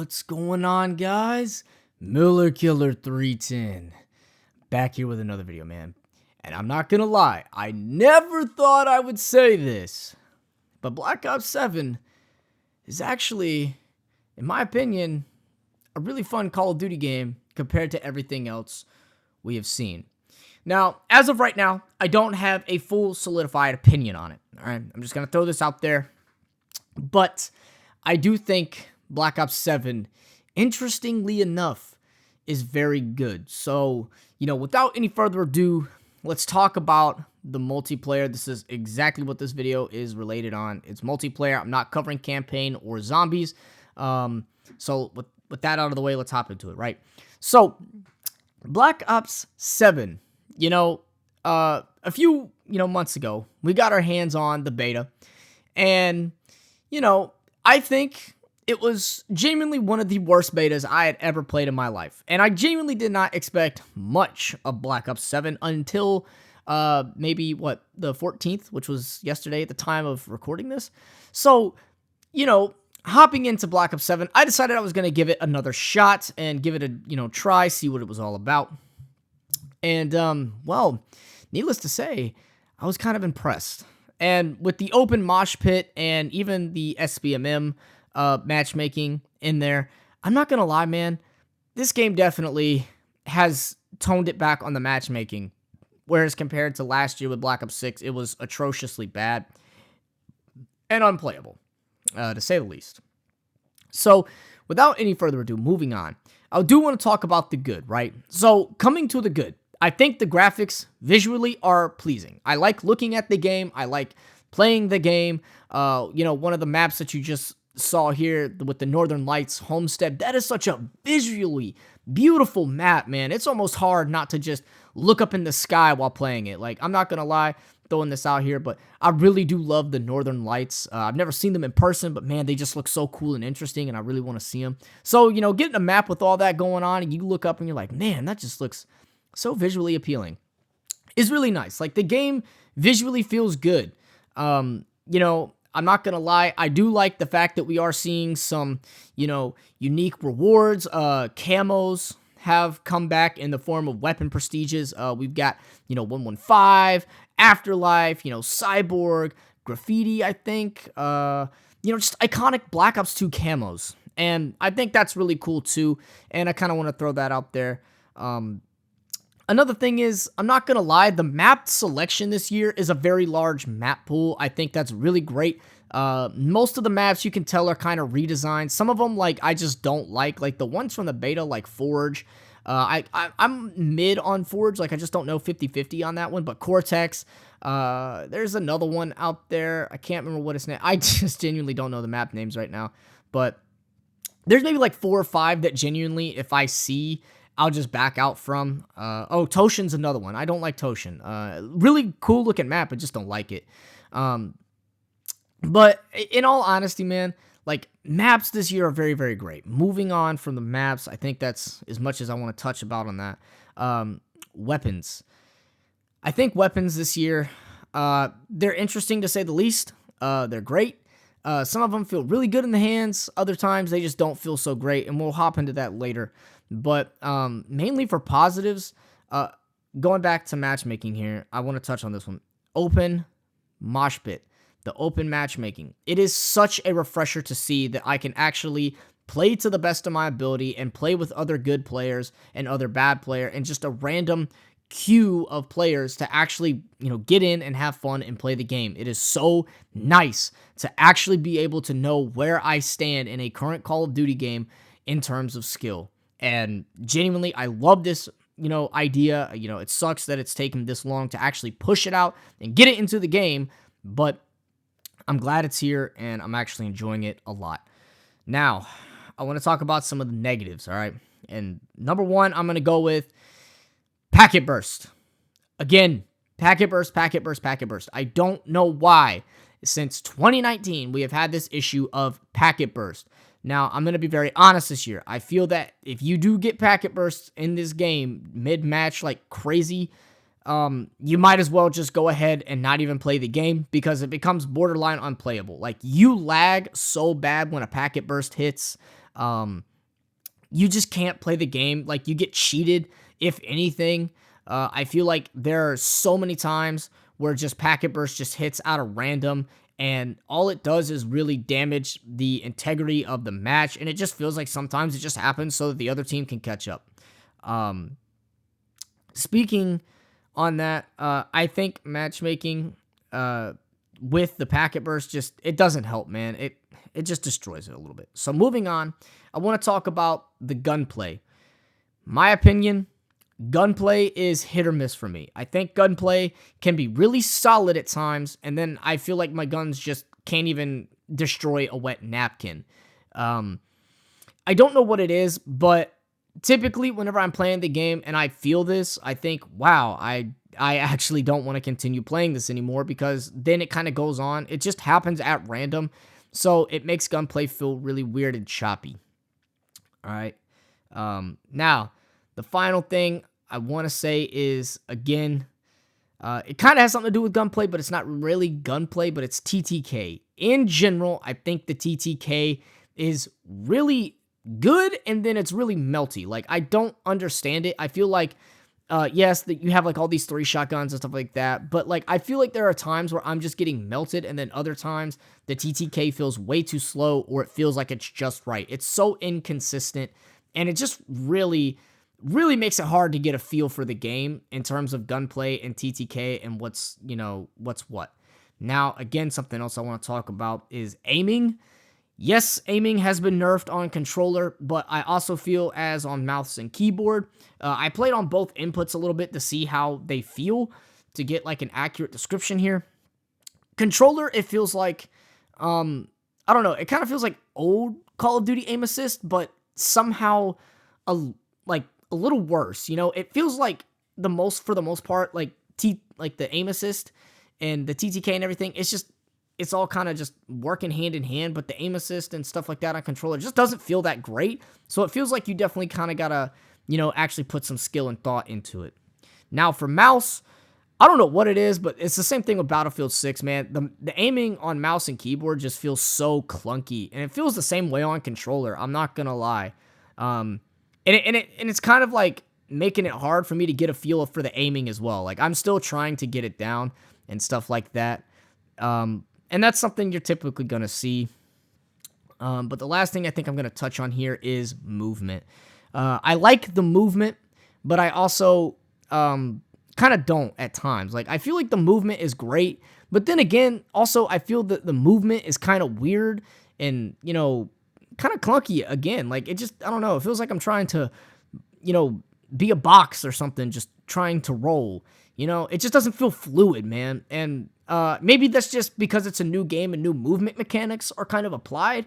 What's going on, guys? Miller Killer 310 back here with another video, man. And I'm not gonna lie, I never thought I would say this, but Black Ops 7 is actually, in my opinion, a really fun Call of Duty game compared to everything else we have seen. Now, as of right now, I don't have a full solidified opinion on it. All right, I'm just gonna throw this out there, but I do think Black Ops 7, interestingly enough, is very good. So, without any further ado, let's talk about the multiplayer. This is exactly what this video is related on. It's multiplayer. I'm not covering campaign or zombies. So with that out of the way, let's hop into it, right? So, Black Ops 7, a few, months ago, we got our hands on the beta. And, I think it was genuinely one of the worst betas I had ever played in my life. And I genuinely did not expect much of Black Ops 7 until maybe, the 14th, which was yesterday at the time of recording this. So, hopping into Black Ops 7, I decided I was going to give it another shot and give it a, try, see what it was all about. And, well, needless to say, I was kind of impressed. And with the open mosh pit and even the SBMM matchmaking in there, I'm not gonna lie, man, this game definitely has toned it back on the matchmaking, whereas compared to last year with Black Ops 6, it was atrociously bad and unplayable, to say the least. So, without any further ado, moving on, I do want to talk about the good, right? So, coming to the good, I think the graphics visually are pleasing. I like looking at the game. I like playing the game. One of the maps that you just saw here with the Northern Lights homestead, that is such a visually beautiful map, man. It's almost hard not to just look up in the sky while playing it. Like, I'm not gonna lie, throwing this out here, but I really do love the Northern Lights. I've never seen them in person, but man, they just look so cool and interesting, and I really want to see them. So, getting a map with all that going on, and you look up and you're like, man, that just looks so visually appealing, is really nice. Like, the game visually feels good. I'm not going to lie, I do like the fact that we are seeing some, unique rewards. Camos have come back in the form of weapon prestiges. We've got, 115, Afterlife, Cyborg, Graffiti, I think. Just iconic Black Ops 2 camos. And I think that's really cool, too. And I kind of want to throw that out there. Another thing is, I'm not going to lie, the map selection this year is a very large map pool. I think that's really great. Most of the maps you can tell are kind of redesigned. Some of them, I just don't like the ones from the beta, like Forge. I'm mid on Forge. I just don't know 50-50 on that one. But Cortex, there's another one out there. I can't remember what its name. I just genuinely don't know the map names right now. But there's maybe 4 or 5 that genuinely, if I see, I'll just back out from. Toshin's another one. I don't like Toshin. Really cool looking map, I just don't like it. But in all honesty, man, maps this year are very, very great. Moving on from the maps, I think that's as much as I want to touch about on that. Weapons. I think weapons this year, they're interesting to say the least. They're great. Some of them feel really good in the hands. Other times, they just don't feel so great, and we'll hop into that later. But mainly for positives, going back to matchmaking here, I want to touch on this one. Open mosh pit, the open matchmaking. It is such a refresher to see that I can actually play to the best of my ability and play with other good players and other bad player and just a random queue of players to actually, get in and have fun and play the game. It is so nice to actually be able to know where I stand in a current Call of Duty game in terms of skill. And genuinely, I love this, idea. It sucks that it's taken this long to actually push it out and get it into the game, but I'm glad it's here, and I'm actually enjoying it a lot. Now, I want to talk about some of the negatives, all right? And number one, I'm going to go with packet burst. Again, packet burst. I don't know why. Since 2019, we have had this issue of packet burst. Now, I'm going to be very honest this year. I feel that if you do get packet bursts in this game mid-match like crazy, you might as well just go ahead and not even play the game because it becomes borderline unplayable. Like, you lag so bad when a packet burst hits. you just can't play the game. Like, you get cheated, if anything. I feel like there are so many times where just packet burst just hits out of random, and all it does is really damage the integrity of the match, and it just feels like sometimes it just happens so that the other team can catch up. Speaking on that, I think matchmaking with the packet burst it doesn't help, man. It just destroys it a little bit. So moving on, I want to talk about the gunplay. My opinion, gunplay is hit or miss for me. I think gunplay can be really solid at times, and then I feel like my guns just can't even destroy a wet napkin. I don't know what it is, but typically whenever I'm playing the game and I feel this, I think, wow, I actually don't want to continue playing this anymore, because then it kind of goes on. It just happens at random, so it makes gunplay feel really weird and choppy. All right. Now, the final thing I want to say is, again, it kind of has something to do with gunplay, but it's not really gunplay, but it's TTK. In general, I think the TTK is really good, and then it's really melty. Like, I don't understand it. I feel like, yes, that you have like all these 3 shotguns and stuff like that, but like, I feel like there are times where I'm just getting melted, and then other times the TTK feels way too slow, or it feels like it's just right. It's so inconsistent, and it just really makes it hard to get a feel for the game in terms of gunplay and TTK and what's what. Now, again, something else I want to talk about is aiming. Yes, aiming has been nerfed on controller, but I also feel as on mouse and keyboard. I played on both inputs a little bit to see how they feel, to get like an accurate description here. Controller, it feels like, I don't know, it kind of feels like old Call of Duty aim assist, but somehow like a little worse. You know, it feels like for the most part, like the aim assist and the TTK and everything, it's all kind of just working hand in hand, but the aim assist and stuff like that on controller just doesn't feel that great. So it feels like you definitely kind of gotta, actually put some skill and thought into it. Now for mouse, I don't know what it is, but it's the same thing with Battlefield 6, man. The aiming on mouse and keyboard just feels so clunky, and it feels the same way on controller. I'm not gonna lie. And it's kind of like making it hard for me to get a feel for the aiming as well. Like, I'm still trying to get it down and stuff like that. And that's something you're typically going to see. But the last thing I think I'm going to touch on here is movement. I like the movement, but I also kind of don't at times. Like, I feel like the movement is great, but then again, also I feel that the movement is kind of weird and, kind of clunky again. Like, it just, I don't know, it feels like I'm trying to, be a box or something, just trying to roll. It just doesn't feel fluid, man. And maybe that's just because it's a new game and new movement mechanics are kind of applied.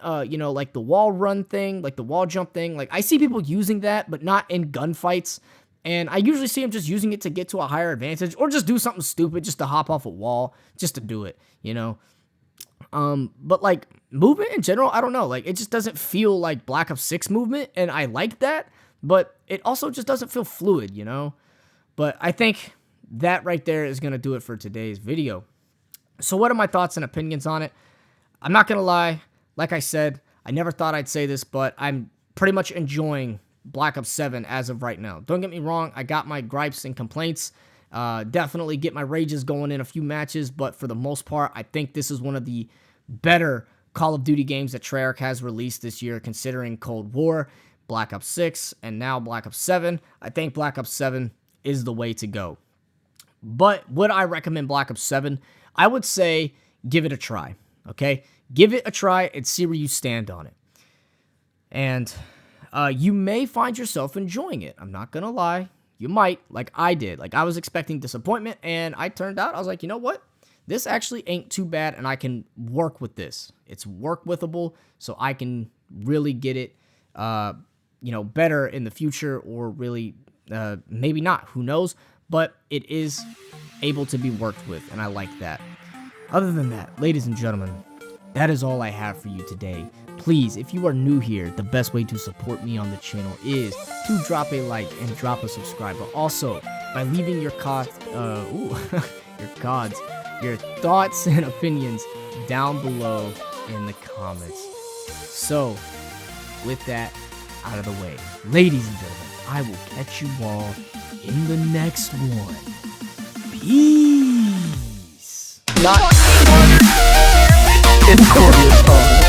Like the wall run thing, like the wall jump thing. Like, I see people using that, but not in gunfights. And I usually see them just using it to get to a higher advantage, or just do something stupid just to hop off a wall, just to do it, But like movement in general, I don't know. Like, it just doesn't feel like Black Ops 6 movement, and I like that, but it also just doesn't feel fluid, But I think that right there is going to do it for today's video. So what are my thoughts and opinions on it? I'm not going to lie. Like I said, I never thought I'd say this, but I'm pretty much enjoying Black Ops 7 as of right now. Don't get me wrong. I got my gripes and complaints. Definitely get my rages going in a few matches, but for the most part, I think this is one of the better Call of Duty games that Treyarch has released this year, considering Cold War, Black Ops 6, and now Black Ops 7. I think Black Ops 7 is the way to go. But would I recommend Black Ops 7? I would say give it a try, okay? Give it a try and see where you stand on it. And you may find yourself enjoying it. I'm not going to lie. You might, like I did. Like, I was expecting disappointment, and I was like, you know what? This actually ain't too bad, and I can work with this. It's work withable, so I can really get it, better in the future, or really, maybe not. Who knows? But it is able to be worked with, and I like that. Other than that, ladies and gentlemen, that is all I have for you today. Please, if you are new here, the best way to support me on the channel is to drop a like and drop a subscribe. But also, by leaving your your thoughts and opinions down below in the comments. So, with that, out of the way. Ladies and gentlemen, I will catch you all in the next one. Peace. Not. It's Corby.